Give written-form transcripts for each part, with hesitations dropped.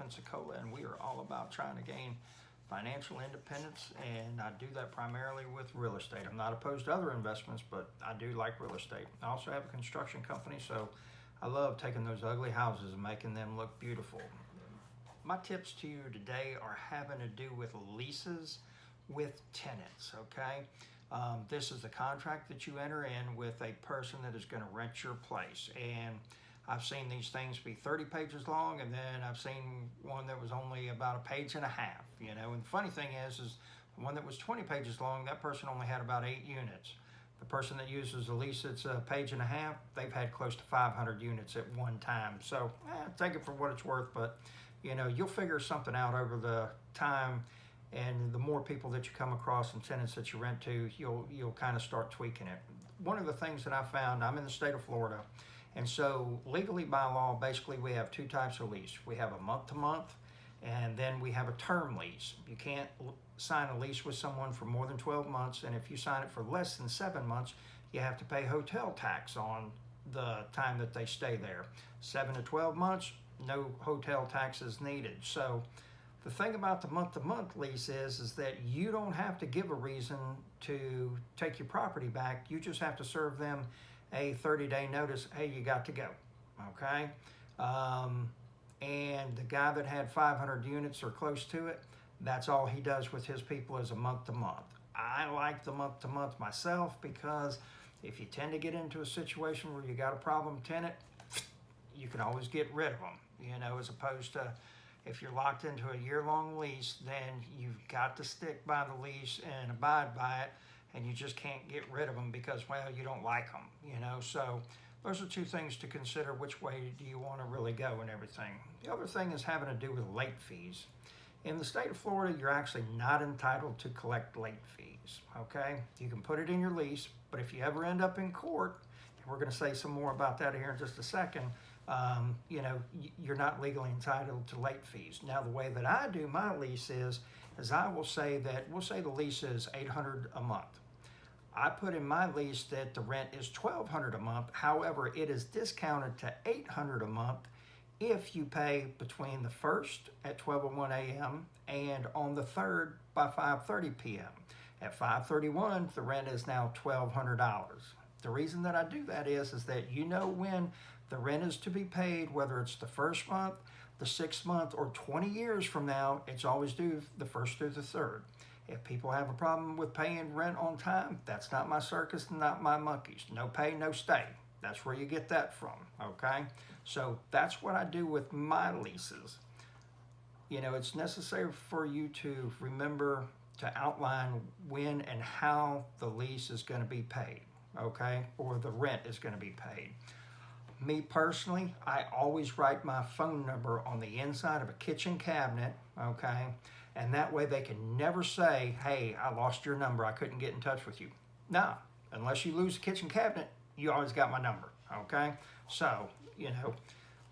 Pensacola, and we are all about trying to gain financial independence, and I do that primarily with real estate. I'm not opposed to other investments, but I do like real estate. I also have a construction company, so I love taking those ugly houses and making them look beautiful. My tips to you today are having to do with leases with tenants, okay? This is the contract that you enter in with a person that is going to rent your place. And I've seen these things be 30 pages long, and then I've seen one that was only about a page and a half, you know. And the funny thing is the one that was 20 pages long, that person only had about 8 units. The person that uses a lease that's a page and a half, they've had close to 500 units at one time. So take it for what it's worth, but you know, you'll figure something out over the time, and the more people that you come across and tenants that you rent to, you'll kind of start tweaking it. One of the things that I found, I'm in the state of Florida, and so legally by law, basically we have 2 types of lease. We have a month-to-month, and then we have a term lease. You can't sign a lease with someone for more than 12 months, and if you sign it for less than 7 months, you have to pay hotel tax on the time that they stay there. 7 to 12 months, no hotel taxes needed. So the thing about the month-to-month lease is that you don't have to give a reason to take your property back. You just have to serve them a 30-day notice. Hey, you got to go, okay? And the guy that had 500 units or close to it, that's all he does with his people is a month-to-month. I like the month-to-month myself because if you tend to get into a situation where you got a problem tenant, you can always get rid of them, you know, as opposed to if you're locked into a year-long lease, then you've got to stick by the lease and abide by it, and you just can't get rid of them because, well, you don't like them, you know. So those are 2 things to consider. Which way do you want to really go and everything? The other thing is having to do with late fees. In the state of Florida, you're actually not entitled to collect late fees, okay? You can put it in your lease, but if you ever end up in court, and we're going to say some more about that here in just a second, you know, you're not legally entitled to late fees. Now, the way that I do my lease is I will say that, we'll say the lease is $800 a month. I put in my lease that the rent is $1,200 a month. However, it is discounted to $800 a month if you pay between the 1st at 12:01 a.m. and on the 3rd by 5:30 p.m. At 5:31, the rent is now $1,200. The reason that I do that is that you know when the rent is to be paid, whether it's the 1st month, the 6th month, or 20 years from now, it's always due the 1st through the 3rd. If people have a problem with paying rent on time, that's not my circus and not my monkeys. No pay, no stay. That's where you get that from, okay? So that's what I do with my leases. You know, it's necessary for you to remember to outline when and how the lease is going to be paid, okay? Or the rent is going to be paid. Me personally, I always write my phone number on the inside of a kitchen cabinet, okay? And that way they can never say, hey, I lost your number, I couldn't get in touch with you. No, unless you lose the kitchen cabinet, you always got my number, okay? So, you know,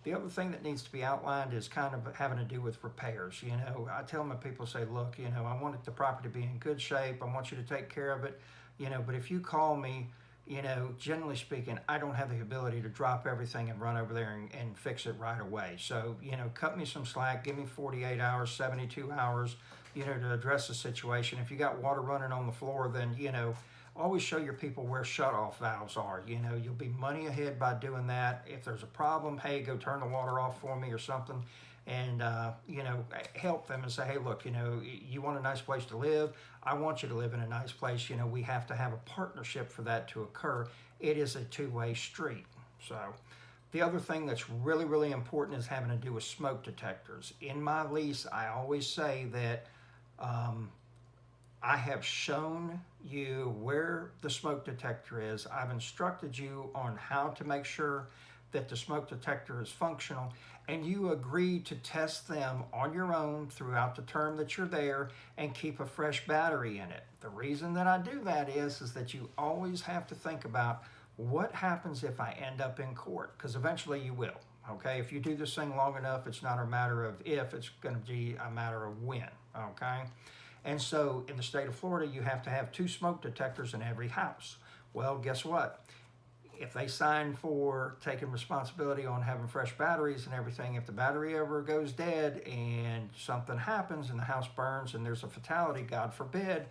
the other thing that needs to be outlined is kind of having to do with repairs. You know, I tell my people, say, look, you know, I want the property to be in good shape. I want you to take care of it, you know, but if you call me, you know, generally speaking, I don't have the ability to drop everything and run over there and fix it right away. So, you know, cut me some slack, give me 48 hours, 72 hours, you know, to address the situation. If you got water running on the floor, then, you know, always show your people where shut-off valves are. You know, you'll be money ahead by doing that. If there's a problem, hey, go turn the water off for me or something. And, you know, help them and say, hey, look, you know, you want a nice place to live. I want you to live in a nice place. You know, we have to have a partnership for that to occur. It is a 2-way street. So the other thing that's really, really important is having to do with smoke detectors. In my lease, I always say that I have shown you where the smoke detector is. I've instructed you on how to make sure that the smoke detector is functional, and you agree to test them on your own throughout the term that you're there and keep a fresh battery in it. The reason that I do that is that you always have to think about what happens if I end up in court, because eventually you will, okay? If you do this thing long enough, it's not a matter of if, it's going to be a matter of when, okay? And so in the state of Florida, you have to have 2 smoke detectors in every house. Well, guess what? if they sign for taking responsibility on having fresh batteries and everything, if the battery ever goes dead and something happens and the house burns and there's a fatality, God forbid,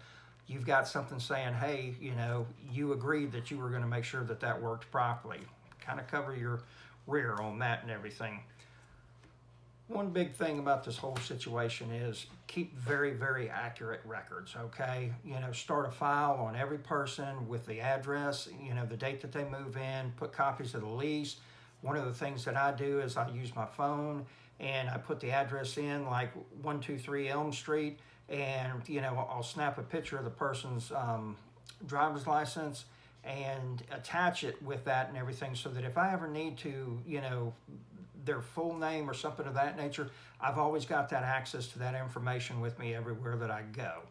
you've got something saying, hey, you know, you agreed that you were going to make sure that that worked properly. Kind of cover your rear on that and everything. One big thing about this whole situation is keep very, very accurate records, okay? You know, start a file on every person with the address, you know, the date that they move in, put copies of the lease. One of the things that I do is I use my phone and I put the address in, like 123 Elm Street, and, you know, I'll snap a picture of the person's driver's license and attach it with that and everything, so that if I ever need to, you know, their full name or something of that nature, I've always got that access to that information with me everywhere that I go.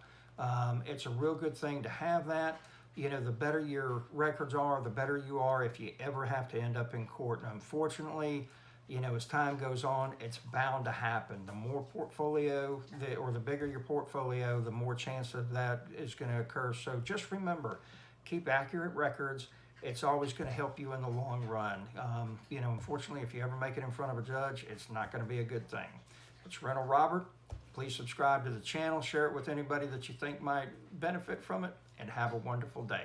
It's a real good thing to have that. You know, the better your records are, the better you are if you ever have to end up in court. And unfortunately, you know, as time goes on, it's bound to happen. The more portfolio, or the bigger your portfolio, the more chance of that is going to occur. So just remember, keep accurate records. It's always going to help you in the long run. You know, unfortunately, if you ever make it in front of a judge, it's not going to be a good thing. It's Rental Robert. Please subscribe to the channel, share it with anybody that you think might benefit from it, and have a wonderful day.